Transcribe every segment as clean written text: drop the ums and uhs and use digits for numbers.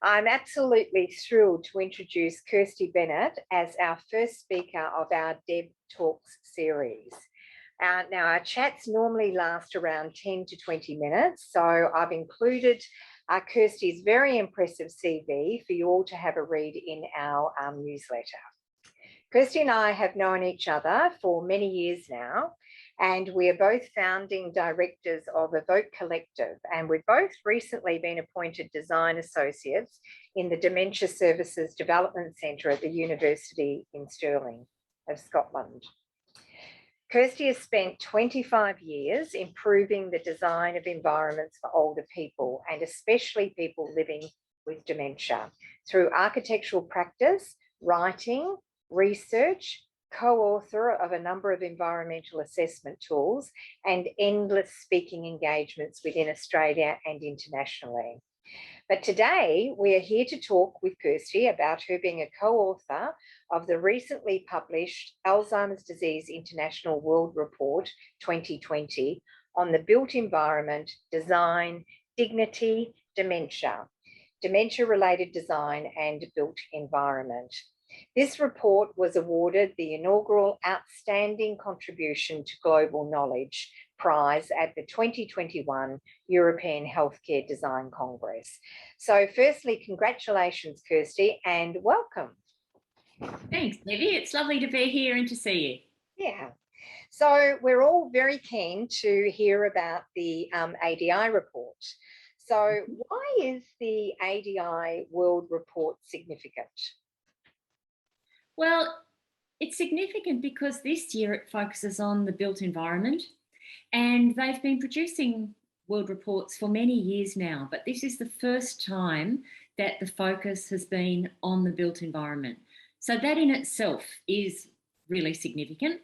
I'm absolutely thrilled to introduce Kirsty Bennett as our first speaker of our DEB Talks series. Now, our chats normally last around 10 to 20 minutes, so I've included Kirsty's very impressive CV for you all to have a read in our newsletter. Kirsty and I have known each other for many years now, and we are both founding directors of Evoke Collective, and we've both recently been appointed design associates in the Dementia Services Development Centre at the University in Stirling of Scotland. Kirsty has spent 25 years improving the design of environments for older people, and especially people living with dementia, through architectural practice, writing, research, co-author of a number of environmental assessment tools, and endless speaking engagements within Australia and internationally. But today we are here to talk with Kirsty about her being a co-author of the recently published Alzheimer's Disease International World Report 2020 on the built environment, design, dignity, dementia-related design and built environment. This report was awarded the inaugural Outstanding Contribution to Global Knowledge Prize at the 2021 European Healthcare Design Congress. So firstly, congratulations, Kirsty, and welcome. Thanks, Debbie. It's lovely to be here and to see you. Yeah. So we're all very keen to hear about the ADI report. So why is the ADI World Report significant? Well, it's significant because this year it focuses on the built environment, and they've been producing world reports for many years now, but this is the first time that the focus has been on the built environment. So that in itself is really significant.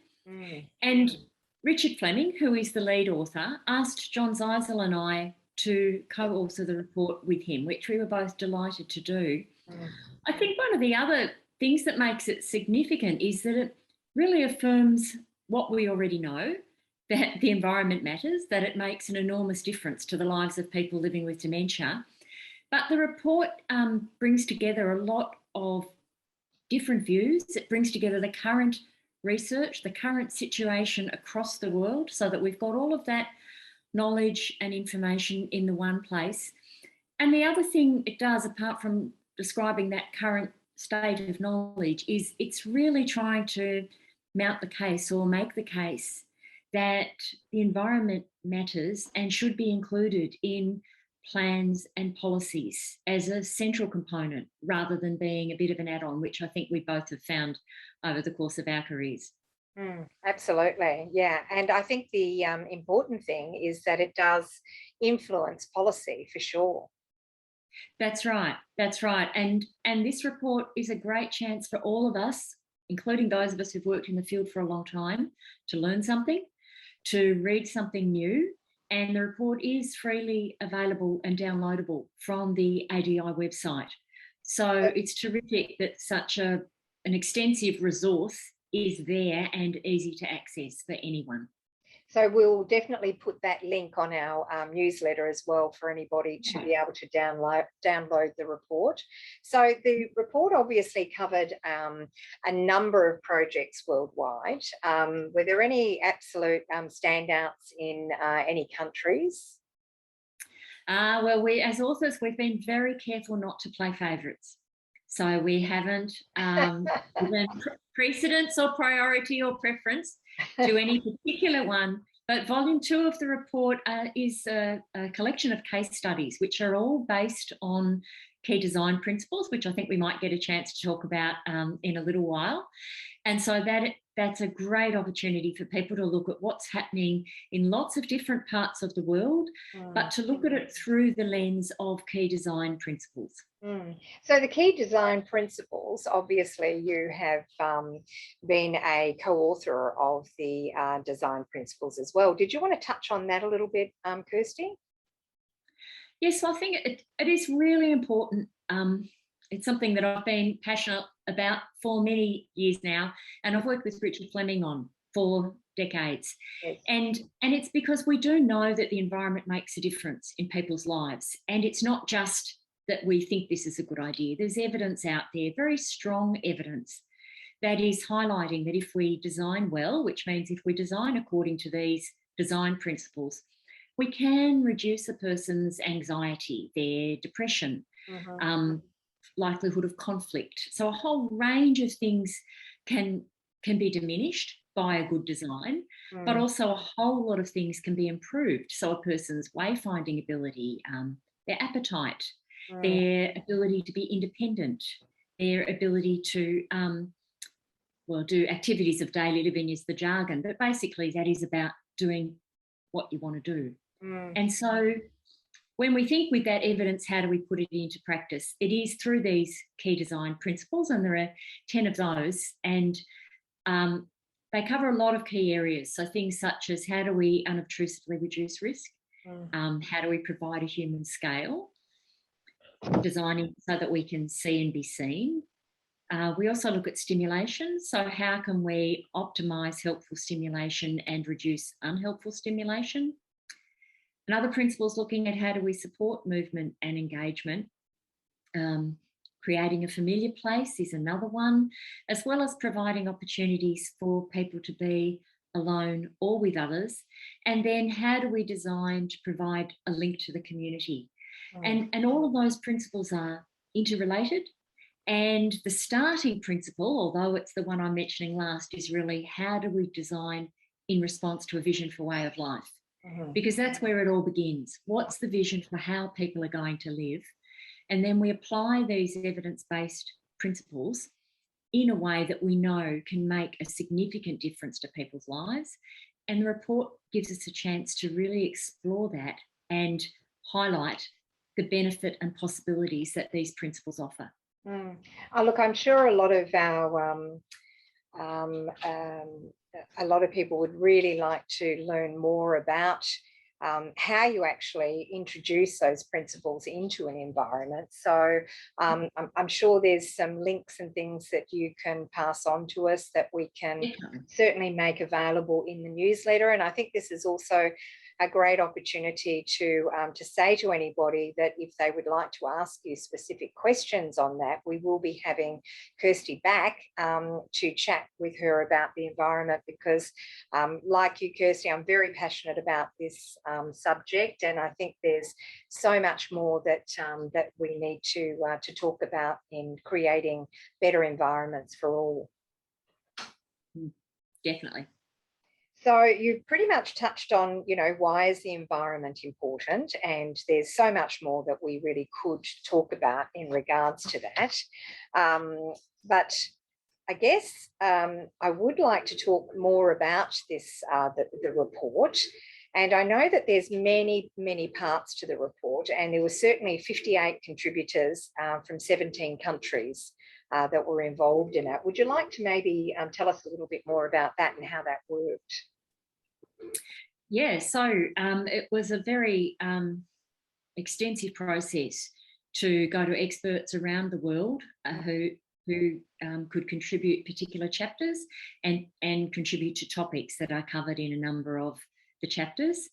And Richard Fleming, who is the lead author, asked John Zeisel and I to co-author the report with him, which we were both delighted to do. I think one of the other things that makes it significant is that it really affirms what we already know, that the environment matters, that it makes an enormous difference to the lives of people living with dementia. But the report brings together a lot of different views. It brings together the current research, the current situation across the world, so that we've got all of that knowledge and information in the one place. And the other thing it does, apart from describing that current state of knowledge, is it's really trying to mount the case or make the case that the environment matters and should be included in plans and policies as a central component rather than being a bit of an add-on, which I think we both have found over the course of our careers. Absolutely, yeah. And I think the important thing is that it does influence policy for sure. That's right. That's right. And this report is a great chance for all of us, including those of us who've worked in the field for a long time, to learn something, to read something new. And the report is freely available and downloadable from the ADI website. So it's terrific that such an extensive resource is there and easy to access for anyone. So we'll definitely put that link on our newsletter as well for anybody to be able to download the report. So the report obviously covered a number of projects worldwide. Were there any absolute standouts in any countries? Well, as authors, we've been very careful not to play favourites. So we haven't given precedence or priority or preference to any particular one. But volume 2 of the report is a collection of case studies, which are all based on key design principles, which I think we might get a chance to talk about in a little while. And so that's a great opportunity for people to look at what's happening in lots of different parts of the world, but to look at it through the lens of key design principles. So the key design principles, obviously you have been a co-author of the design principles as well. Did you want to touch on that a little bit, Kirsty? Yes, I think it is really important. It's something that I've been passionate about for many years now, and I've worked with Richard Fleming on for decades. Yes. And it's because we do know that the environment makes a difference in people's lives, and it's not just that we think this is a good idea. There's evidence out there, very strong evidence, that is highlighting that if we design well, which means if we design according to these design principles, we can reduce a person's anxiety, their depression, likelihood of conflict. So a whole range of things can be diminished by a good design, but also a whole lot of things can be improved. So a person's wayfinding ability, their appetite, their ability to be independent, their ability to do activities of daily living is the jargon, but basically that is about doing what you want to do. And so when we think with that evidence, how do we put it into practice? It is through these key design principles, and there are 10 of those, and they cover a lot of key areas. So things such as how do we unobtrusively reduce risk? How do we provide a human scale? Designing so that we can see and be seen. We also look at stimulation. So how can we optimise helpful stimulation and reduce unhelpful stimulation? Another principle is looking at how do we support movement and engagement. Creating a familiar place is another one, as well as providing opportunities for people to be alone or with others. And then how do we design to provide a link to the community? And all of those principles are interrelated. And the starting principle, although it's the one I'm mentioning last, is really how do we design in response to a vision for way of life? Because that's where it all begins. What's the vision for how people are going to live? And then we apply these evidence-based principles in a way that we know can make a significant difference to people's lives. And the report gives us a chance to really explore that and highlight the benefit and possibilities that these principles offer. Oh, look, I'm sure a lot of people would really like to learn more about how you actually introduce those principles into an environment. So I'm sure there's some links and things that you can pass on to us that we can certainly make available in the newsletter. And I think this is also a great opportunity to say to anybody that if they would like to ask you specific questions on that, we will be having Kirsty back to chat with her about the environment, because like you, Kirsty, I'm very passionate about this subject, and I think there's so much more that that we need to talk about in creating better environments for all. Definitely. So you've pretty much touched on, you know, why is the environment important? And there's so much more that we really could talk about in regards to that. But I guess I would like to talk more about this, the report. And I know that there's many, many parts to the report, and there were certainly 58 contributors from 17 countries that were involved in it. Would you like to maybe tell us a little bit more about that and how that worked? Yeah, so it was a very extensive process to go to experts around the world who could contribute particular chapters and contribute to topics that are covered in a number of the chapters.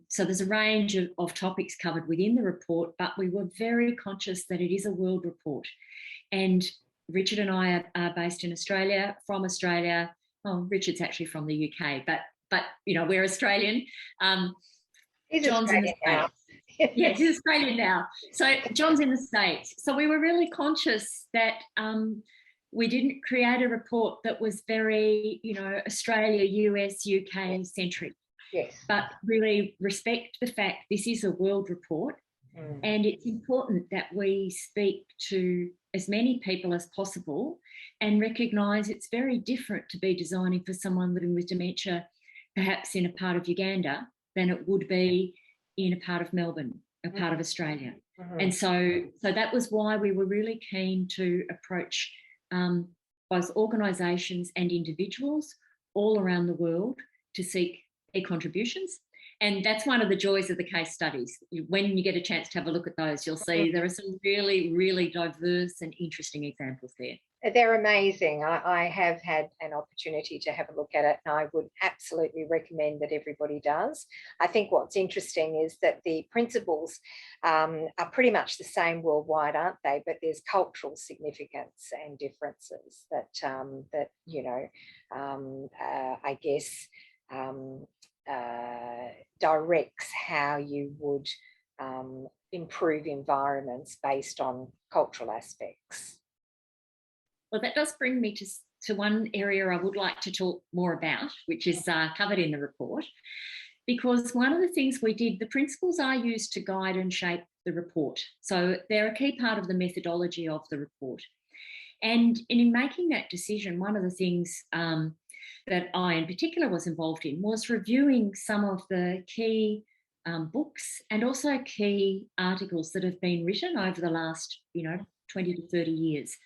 So there's a range of topics covered within the report, but we were very conscious that it is a world report. And Richard and I are based in Australia, from Australia. Well, Richard's actually from the UK, but you know, we're Australian. He's John's Australian in the States. Yeah, he's Australian now. So John's in the States. So we were really conscious that we didn't create a report that was very, you know, Australia, US, UK centric. Yes. But really respect the fact this is a world report, and it's important that we speak to as many people as possible and recognise it's very different to be designing for someone living with dementia, perhaps in a part of Uganda, than it would be in a part of Melbourne, a part of Australia. And so that was why we were really keen to approach both organisations and individuals all around the world to seek their contributions. And that's one of the joys of the case studies. When you get a chance to have a look at those, you'll see there are some really, really diverse and interesting examples there. They're amazing. I have had an opportunity to have a look at it, and I would absolutely recommend that everybody does. I think what's interesting is that the principles are pretty much the same worldwide, aren't they? But there's cultural significance and differences that I guess directs how you would improve environments based on cultural aspects. Well, that does bring me to one area I would like to talk more about, which is covered in the report, because one of the things we did, the principles are used to guide and shape the report. So they're a key part of the methodology of the report. And in making that decision, one of the things that I in particular was involved in was reviewing some of the key books and also key articles that have been written over the last, 20 to 30 years.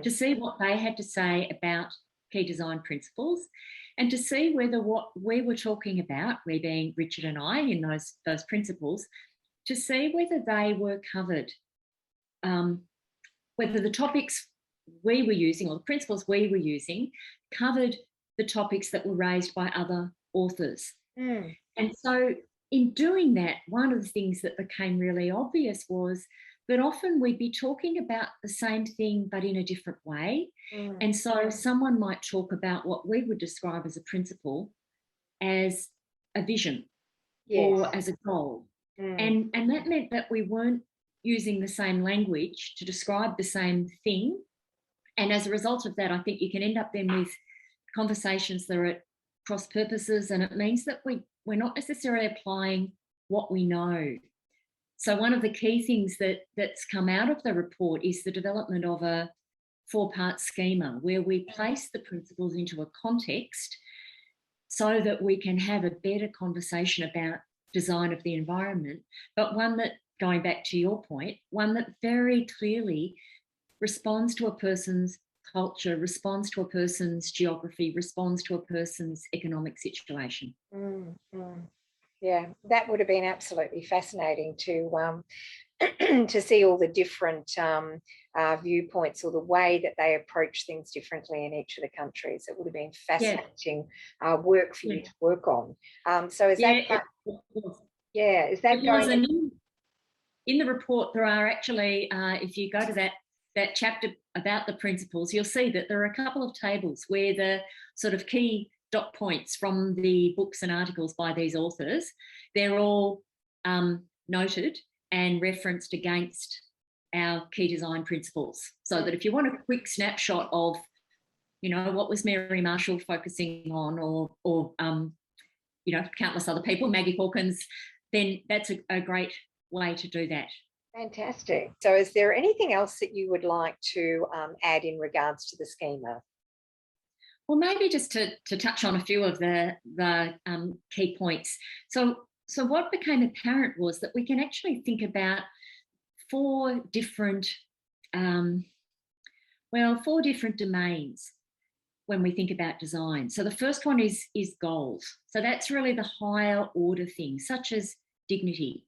To see what they had to say about key design principles, and to see whether what we were talking about, we being Richard and I in those principles, to see whether they were covered, whether the topics we were using or the principles we were using covered the topics that were raised by other authors. And so in doing that, one of the things that became really obvious was that often we'd be talking about the same thing but in a different way. And so someone might talk about what we would describe as a principle as a vision or as a goal. And that meant that we weren't using the same language to describe the same thing. And as a result of that, I think you can end up then with conversations that are at cross purposes, and it means that we're not necessarily applying what we know. So one of the key things that's come out of the report is the development of a 4-part schema where we place the principles into a context so that we can have a better conversation about design of the environment, but one that, going back to your point, one that very clearly responds to a person's culture, responds to a person's geography, responds to a person's economic situation. Yeah, that would have been absolutely fascinating to to see all the different viewpoints or the way that they approach things differently in each of the countries. It would have been fascinating work for you to work on. So is that going? In the report, there are actually, if you go to that chapter about the principles, you'll see that there are a couple of tables where the sort of key dot points from the books and articles by these authors, they're all noted and referenced against our key design principles. So that if you want a quick snapshot of, what was Mary Marshall focusing on, or countless other people, Maggie Hawkins, then that's a great way to do that. Fantastic. So is there anything else that you would like to add in regards to the schema? Well, maybe just to touch on a few of the key points. So what became apparent was that we can actually think about four different domains when we think about design. So the first one is goals. So that's really the higher order things, such as dignity,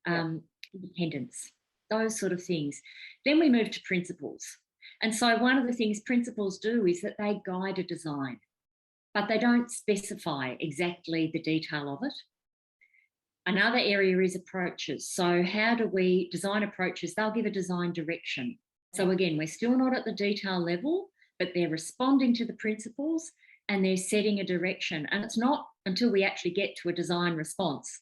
independence, those sort of things. Then we move to principles. And so one of the things principles do is that they guide a design, but they don't specify exactly the detail of it. Another area is approaches. So how do we design approaches? They'll give a design direction. So again, we're still not at the detail level, but they're responding to the principles and they're setting a direction. And it's not until we actually get to a design response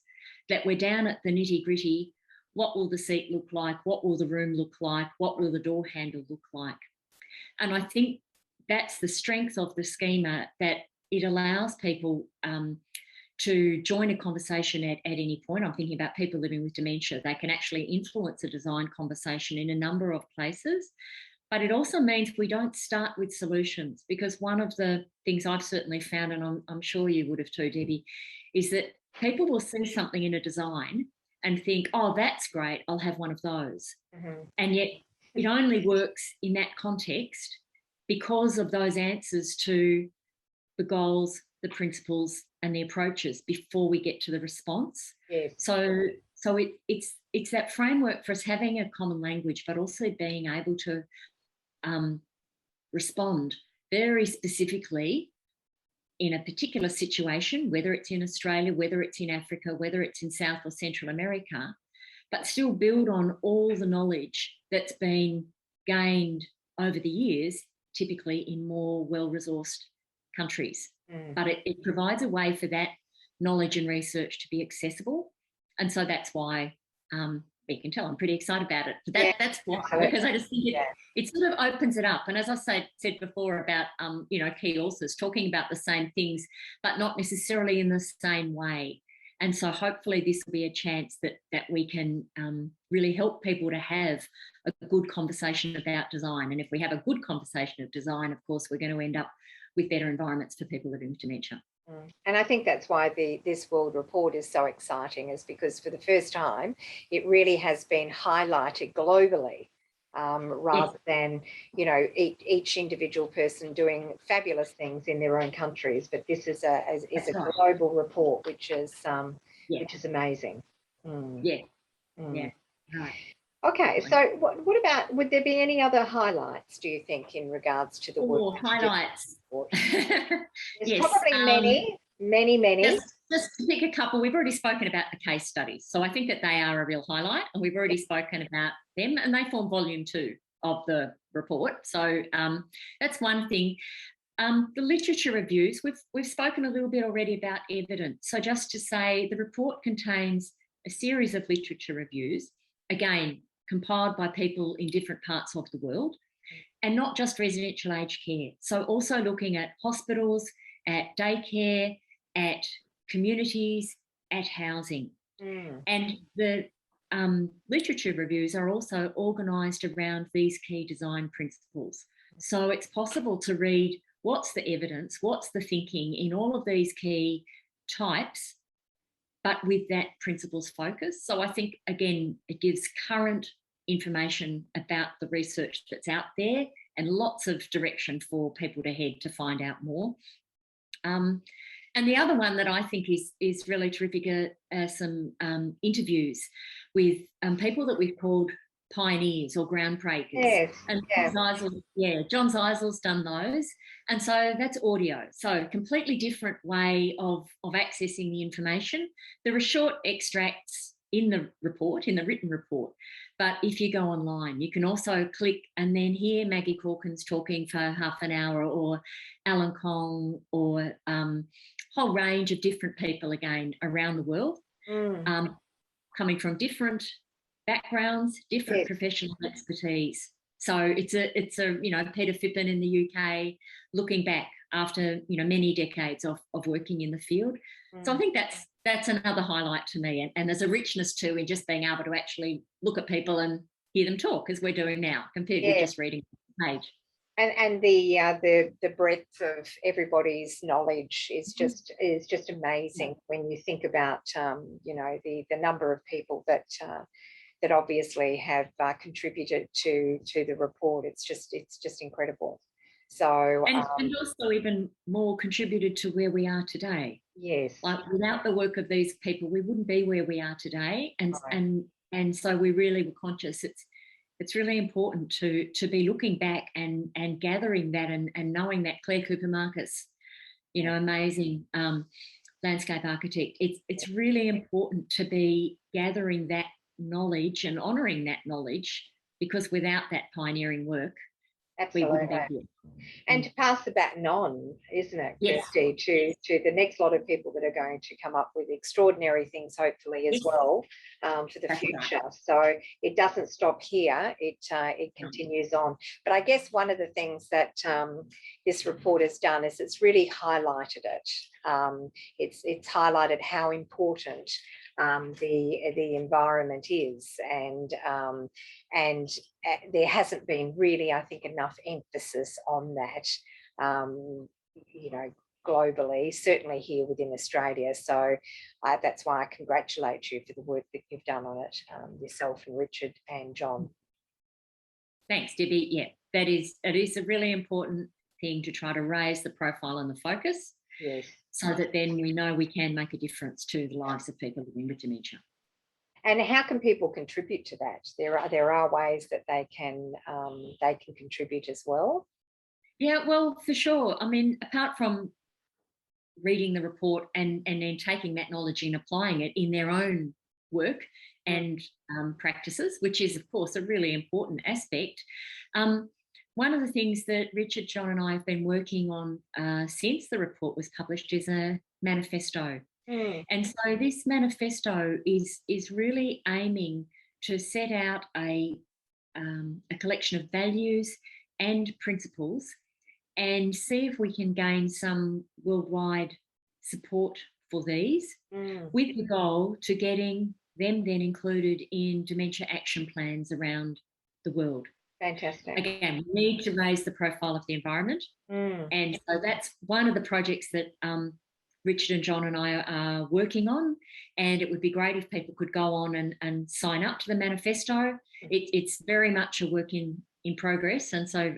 that we're down at the nitty-gritty. What will the seat look like? What will the room look like? What will the door handle look like? And I think that's the strength of the schema, that it allows people to join a conversation at any point. I'm thinking about people living with dementia. They can actually influence a design conversation in a number of places. But it also means we don't start with solutions, because one of the things I've certainly found, and I'm sure you would have too, Debbie, is that people will see something in a design and think, oh, that's great, I'll have one of those. And yet it only works in that context because of those answers to the goals, the principles, and the approaches before we get to the response. Yes. So it's that framework for us having a common language, but also being able to respond very specifically in a particular situation, whether it's in Australia, whether it's in Africa, whether it's in South or Central America, but still build on all the knowledge that's been gained over the years, typically in more well-resourced countries. But it provides a way for that knowledge and research to be accessible. And so that's why you can tell I'm pretty excited about it. That's why, because I just think it sort of opens it up. And as I said before about, key authors talking about the same things, but not necessarily in the same way. And so hopefully this will be a chance that we can really help people to have a good conversation about design. And if we have a good conversation of design, of course, we're going to end up with better environments for people living with dementia. And I think that's why this World Report is so exciting, is because for the first time, it really has been highlighted globally, rather than, each individual person doing fabulous things in their own countries. But this is a global report, which is amazing. Yeah. Right. Okay, so what about, would there be any other highlights, do you think, in regards to the work? Highlights. There's probably many. Just to pick a couple, we've already spoken about the case studies. So I think that they are a real highlight, and we've already spoken about them, and they form volume 2 of the report. So that's one thing. The literature reviews, we've spoken a little bit already about evidence. So just to say, the report contains a series of literature reviews, again, compiled by people in different parts of the world, and not just residential aged care. So also looking at hospitals, at daycare, at communities, at housing. And the literature reviews are also organised around these key design principles. So it's possible to read what's the evidence, what's the thinking in all of these key types, but with that principles focus. So I think, again, it gives current information about the research that's out there and lots of direction for people to head to find out more. And the other one that I think is really terrific are some interviews with people that we've called pioneers or groundbreakers. Yes. And John Zeisel's done those. And so that's audio. So a completely different way of accessing the information. There are short extracts in the report, in the written report. But if you go online, you can also click and then hear Maggie Corkins talking for half an hour, or Alan Kong, or a whole range of different people, again, around the world, coming from different backgrounds, different professional expertise. So it's a Peter Phippen in the UK looking back after many decades of working in the field. So I think that's another highlight to me, and there's a richness too in just being able to actually look at people and hear them talk, as we're doing now, compared with just reading the page. And the breadth of everybody's knowledge is just amazing when you think about the number of people that obviously have contributed to the report. It's just incredible. So and also even more contributed to where we are today. Yes. Like without the work of these people, we wouldn't be where we are today. And so we really were conscious. It's really important to be looking back and gathering that and knowing that Claire Cooper Marcus, amazing landscape architect. It's really important to be gathering that knowledge and honouring that knowledge, because without that pioneering work, we wouldn't be here. And to pass the baton on, isn't it, Kirsty, to the next lot of people that are going to come up with extraordinary things, hopefully, as well, for the future. Right. So it doesn't stop here, it continues on. But I guess one of the things that this report has done is it's really highlighted it. It's highlighted how important the environment is, and there hasn't been really, I think, enough emphasis on that, globally, certainly here within Australia. So that's why I congratulate you for the work that you've done on it, yourself and Richard and John. Thanks, Debbie. Yeah, it is a really important thing to try to raise the profile and the focus. Yes. so that then we know we can make a difference to the lives of people living with dementia. And how can people contribute to that? There are ways that they can contribute as well. Yeah, well, for sure. I mean, apart from reading the report and then taking that knowledge and applying it in their own work and practices, which is, of course, a really important aspect. One of the things that Richard, John and I have been working on since the report was published is a manifesto. And so this manifesto is really aiming to set out a collection of values and principles and see if we can gain some worldwide support for these with the goal to getting them then included in dementia action plans around the world. Fantastic. Again, we need to raise the profile of the environment. And so that's one of the projects that Richard and John and I are working on. And it would be great if people could go on and sign up to the manifesto. It's very much a work in progress. And so,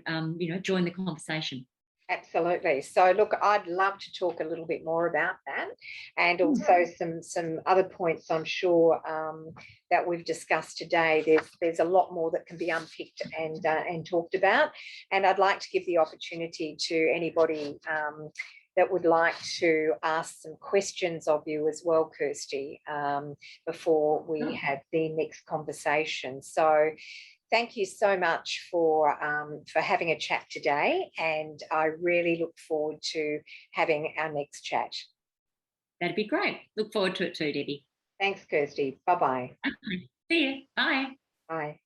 join the conversation. Absolutely. So look, I'd love to talk a little bit more about that, and also some other points I'm sure that we've discussed today. There's a lot more that can be unpicked and talked about, and I'd like to give the opportunity to anybody that would like to ask some questions of you as well, Kirsty, before we have the next conversation. So thank you so much for having a chat today, and I really look forward to having our next chat. That'd be great. Look forward to it too, Debbie. Thanks, Kirsty. Bye-bye. Okay. See you. Bye. Bye.